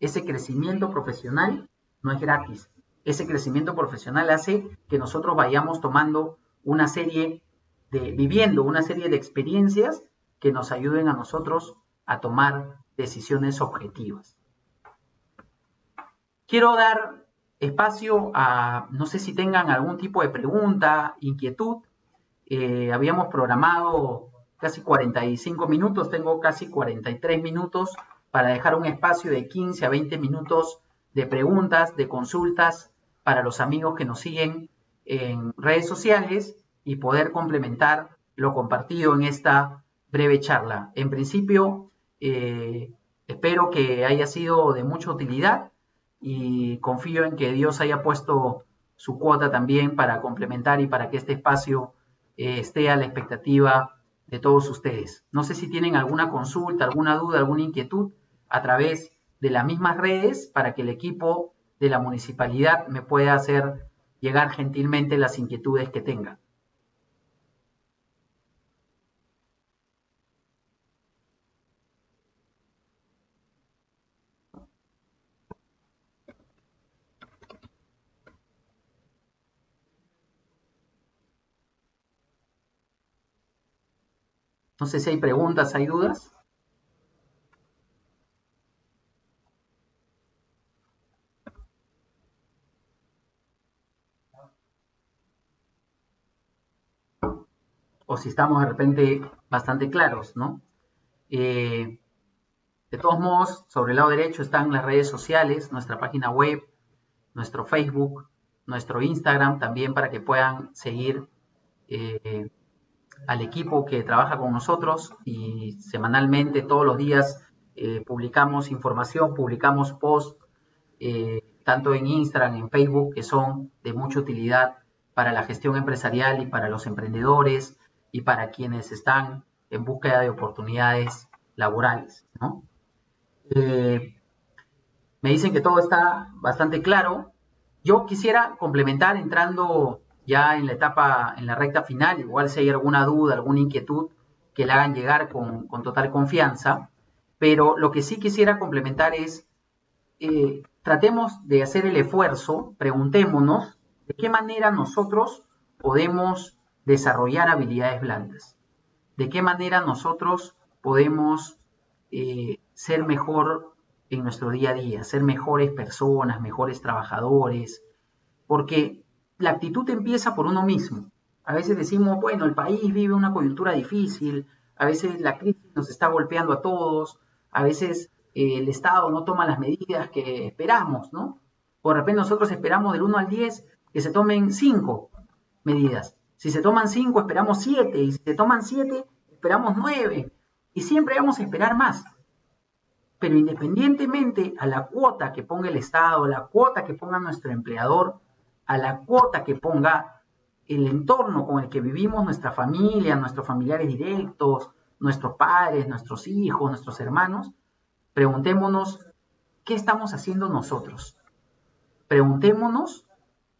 Ese crecimiento profesional no es gratis. Ese crecimiento profesional hace que nosotros vayamos tomando viviendo una serie de experiencias que nos ayuden a nosotros a tomar decisiones objetivas. Quiero dar espacio a, no sé si tengan algún tipo de pregunta, inquietud. Habíamos programado casi 45 minutos, tengo casi 43 minutos para dejar un espacio de 15 a 20 minutos de preguntas, de consultas para los amigos que nos siguen en redes sociales y poder complementar lo compartido en esta breve charla. En principio, espero que haya sido de mucha utilidad y confío en que Dios haya puesto su cuota también para complementar y para que este espacio esté a la expectativa de todos ustedes. No sé si tienen alguna consulta, alguna duda, alguna inquietud a través de las mismas redes para que el equipo de la municipalidad me pueda hacer llegar gentilmente las inquietudes que tenga. No sé si hay preguntas, hay dudas. O si estamos de repente bastante claros, ¿no? De todos modos, sobre el lado derecho están las redes sociales, nuestra página web, nuestro Facebook, nuestro Instagram, también para que puedan seguir al equipo que trabaja con nosotros y semanalmente, todos los días, publicamos información, publicamos posts, tanto en Instagram, en Facebook, que son de mucha utilidad para la gestión empresarial y para los emprendedores y para quienes están en búsqueda de oportunidades laborales, ¿no? Me dicen que todo está bastante claro. Yo quisiera complementar entrando ya en la etapa, en la recta final, igual si hay alguna duda, alguna inquietud, que le hagan llegar con total confianza, pero lo que sí quisiera complementar es, tratemos de hacer el esfuerzo, preguntémonos de qué manera nosotros podemos desarrollar habilidades blandas, de qué manera nosotros podemos ser mejor en nuestro día a día, ser mejores personas, mejores trabajadores, porque la actitud empieza por uno mismo. A veces decimos, bueno, el país vive una coyuntura difícil, a veces la crisis nos está golpeando a todos, a veces el Estado no toma las medidas que esperamos, ¿no? O de repente nosotros esperamos del 1 al 10 que se tomen 5 medidas. Si se toman 5, esperamos 7, y si se toman 7, esperamos 9, y siempre vamos a esperar más. Pero independientemente a la cuota que ponga el Estado, a la cuota que ponga nuestro empleador, a la cuota que ponga el entorno con el que vivimos, nuestra familia, nuestros familiares directos, nuestros padres, nuestros hijos, nuestros hermanos, preguntémonos qué estamos haciendo nosotros. Preguntémonos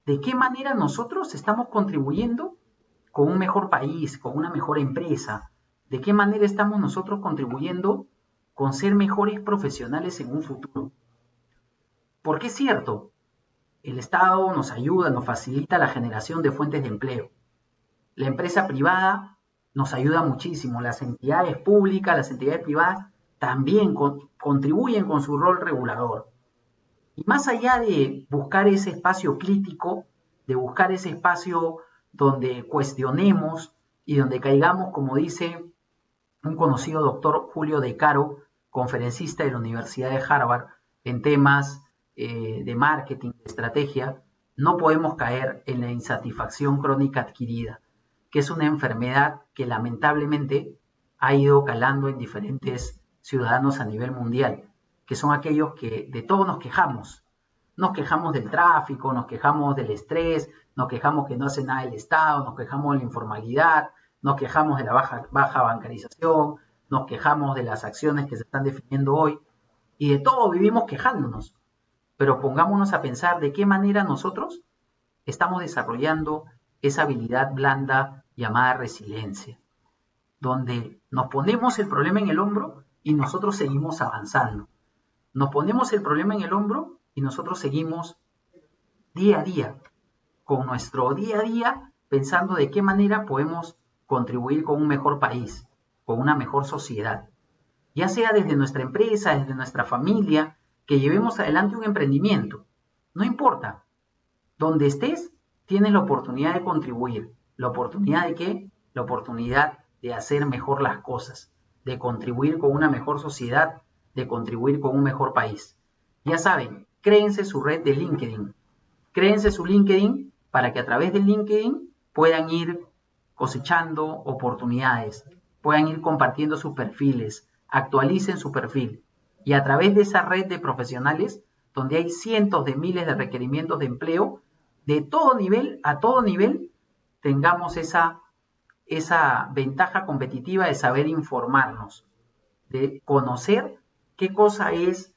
de qué manera nosotros estamos contribuyendo con un mejor país, con una mejor empresa, de qué manera estamos nosotros contribuyendo con ser mejores profesionales en un futuro. Porque es cierto, el Estado nos ayuda, nos facilita la generación de fuentes de empleo. La empresa privada nos ayuda muchísimo. Las entidades públicas, las entidades privadas también contribuyen con su rol regulador. Y más allá de buscar ese espacio crítico, de buscar ese espacio donde cuestionemos y donde caigamos, como dice un conocido doctor Julio De Caro, conferencista de la Universidad de Harvard, en temas de marketing, de estrategia, no podemos caer en la insatisfacción crónica adquirida, que es una enfermedad que lamentablemente ha ido calando en diferentes ciudadanos a nivel mundial, que son aquellos que de todo nos quejamos. Nos quejamos del tráfico, nos quejamos del estrés, nos quejamos que no hace nada el Estado, nos quejamos de la informalidad, nos quejamos de la baja bancarización, nos quejamos de las acciones que se están definiendo hoy, y de todo vivimos quejándonos. Pero pongámonos a pensar de qué manera nosotros estamos desarrollando esa habilidad blanda llamada resiliencia, donde nos ponemos el problema en el hombro y nosotros seguimos avanzando. Nos ponemos el problema en el hombro y nosotros seguimos día a día, con nuestro día a día, pensando de qué manera podemos contribuir con un mejor país, con una mejor sociedad. Ya sea desde nuestra empresa, desde nuestra familia, que llevemos adelante un emprendimiento. No importa. Donde estés, tienes la oportunidad de contribuir. ¿La oportunidad de qué? La oportunidad de hacer mejor las cosas, de contribuir con una mejor sociedad, de contribuir con un mejor país. Ya saben, créense su red de LinkedIn. Créense su LinkedIn para que a través de LinkedIn puedan ir cosechando oportunidades, puedan ir compartiendo sus perfiles, actualicen su perfil. Y a través de esa red de profesionales, donde hay cientos de miles de requerimientos de empleo, de todo nivel a todo nivel, tengamos esa ventaja competitiva de saber informarnos, de conocer qué cosa es,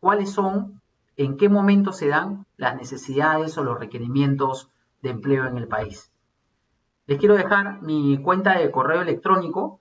cuáles son, en qué momento se dan las necesidades o los requerimientos de empleo en el país. Les quiero dejar mi cuenta de correo electrónico,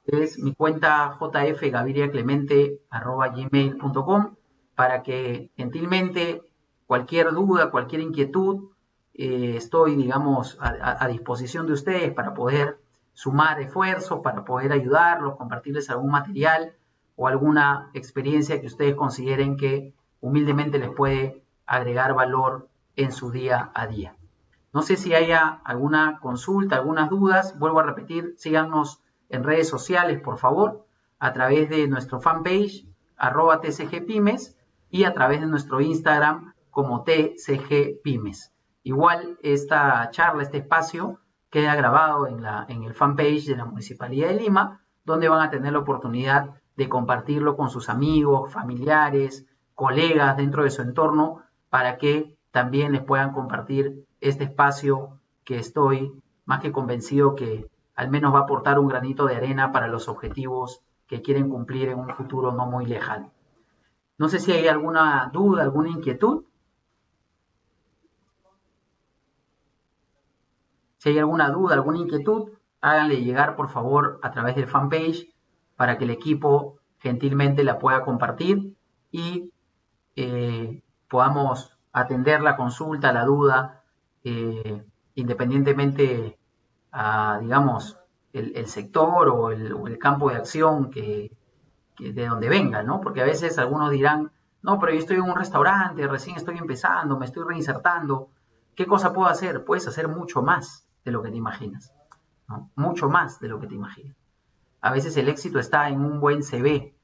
es mi cuenta jfgaviriaclemente@gmail.com, para que gentilmente cualquier duda, cualquier inquietud, estoy, digamos, a disposición de ustedes para poder sumar esfuerzos, para poder ayudarlos, compartirles algún material o alguna experiencia que ustedes consideren que humildemente les puede agregar valor en su día a día. No sé si haya alguna consulta, algunas dudas. Vuelvo a repetir, síganos en redes sociales, por favor, a través de nuestro fanpage, @tcgpymes, y a través de nuestro Instagram como tcgpymes. Igual esta charla, este espacio, queda grabado en el fanpage de la Municipalidad de Lima, donde van a tener la oportunidad de compartirlo con sus amigos, familiares, colegas dentro de su entorno, para que también les puedan compartir este espacio que estoy más que convencido que al menos va a aportar un granito de arena para los objetivos que quieren cumplir en un futuro no muy lejano. No sé si hay alguna duda, alguna inquietud. Si hay alguna duda, alguna inquietud, háganle llegar, por favor, a través del fanpage para que el equipo gentilmente la pueda compartir y podamos atender la consulta, la duda, independientemente a, digamos, el sector o el campo de acción que de donde venga, ¿no? Porque a veces algunos dirán, no, pero yo estoy en un restaurante, recién estoy empezando, me estoy reinsertando. ¿Qué cosa puedo hacer? Puedes hacer mucho más. de lo que te imaginas, ¿no? Mucho más de lo que te imaginas. A veces el éxito está en un buen CV.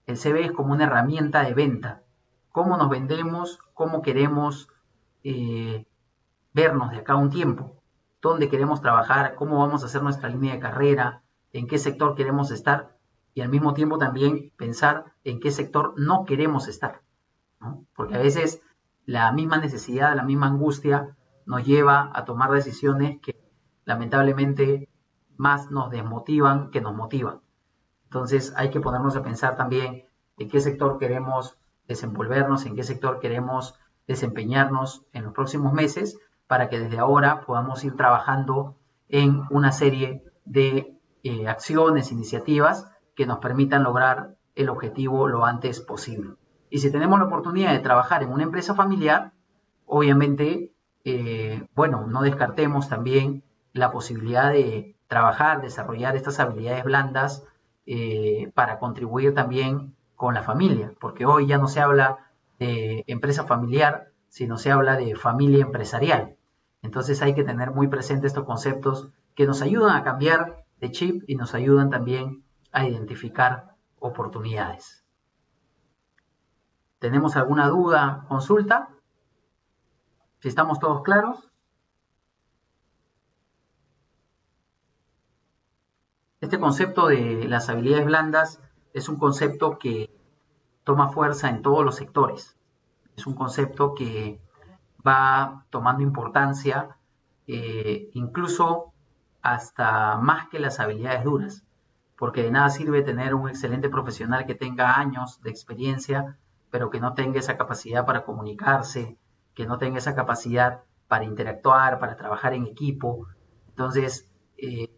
El CV es como una herramienta de venta. ¿Cómo nos vendemos? ¿Cómo queremos vernos de acá a un tiempo? ¿Dónde queremos trabajar? ¿Cómo vamos a hacer nuestra línea de carrera? ¿En qué sector queremos estar? Y al mismo tiempo también pensar en qué sector no queremos estar, ¿no? Porque a veces la misma necesidad, la misma angustia nos lleva a tomar decisiones que lamentablemente más nos desmotivan que nos motivan. Entonces hay que ponernos a pensar también en qué sector queremos desenvolvernos, en qué sector queremos desempeñarnos en los próximos meses, para que desde ahora podamos ir trabajando en una serie de acciones, iniciativas que nos permitan lograr el objetivo lo antes posible. Y si tenemos la oportunidad de trabajar en una empresa familiar, obviamente, bueno, no descartemos también la posibilidad de trabajar, desarrollar estas habilidades blandas para contribuir también con la familia, porque hoy ya no se habla de empresa familiar, sino se habla de familia empresarial. Entonces hay que tener muy presentes estos conceptos que nos ayudan a cambiar de chip y nos ayudan también a identificar oportunidades. ¿Tenemos alguna duda, consulta? Si estamos todos claros. Este concepto de las habilidades blandas es un concepto que toma fuerza en todos los sectores. Es un concepto que va tomando importancia incluso hasta más que las habilidades duras, porque de nada sirve tener un excelente profesional que tenga años de experiencia, pero que no tenga esa capacidad para comunicarse, que no tenga esa capacidad para interactuar, para trabajar en equipo. Entonces,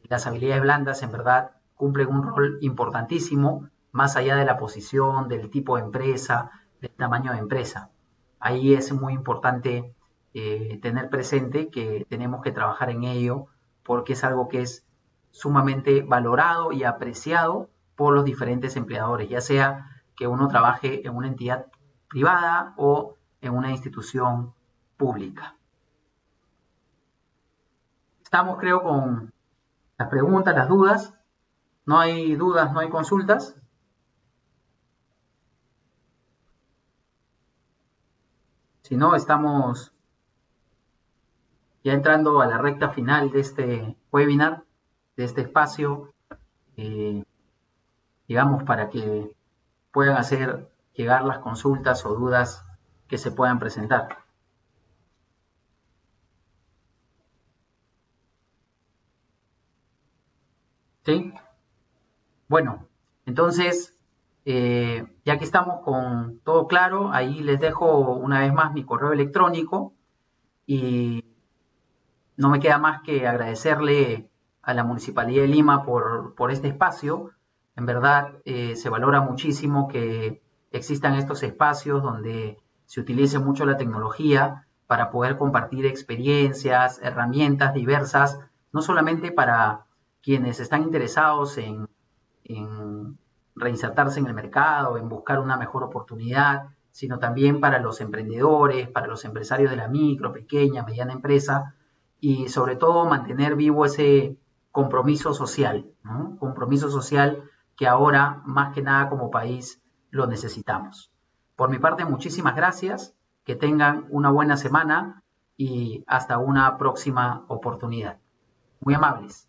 las habilidades blandas en verdad cumplen un rol importantísimo, más allá de la posición, del tipo de empresa, del tamaño de empresa. Ahí es muy importante tener presente que tenemos que trabajar en ello, porque es algo que es sumamente valorado y apreciado por los diferentes empleadores, ya sea que uno trabaje en una entidad privada o en una institución pública. Estamos, creo, con las preguntas, las dudas. No hay dudas, no hay consultas. Si no, estamos ya entrando a la recta final de este webinar, de este espacio, digamos, para que puedan hacer llegar las consultas o dudas que se puedan presentar. ¿Sí? Bueno, entonces, ya que estamos con todo claro, ahí les dejo una vez más mi correo electrónico y no me queda más que agradecerle a la Municipalidad de Lima por este espacio. En verdad, se valora muchísimo que existan estos espacios donde se utilice mucho la tecnología para poder compartir experiencias, herramientas diversas, no solamente para quienes están interesados en reinsertarse en el mercado, en buscar una mejor oportunidad, sino también para los emprendedores, para los empresarios de la micro, pequeña, mediana empresa, y sobre todo mantener vivo ese compromiso social, ¿no? Compromiso social que ahora, más que nada como país, lo necesitamos. Por mi parte, muchísimas gracias, que tengan una buena semana y hasta una próxima oportunidad. Muy amables.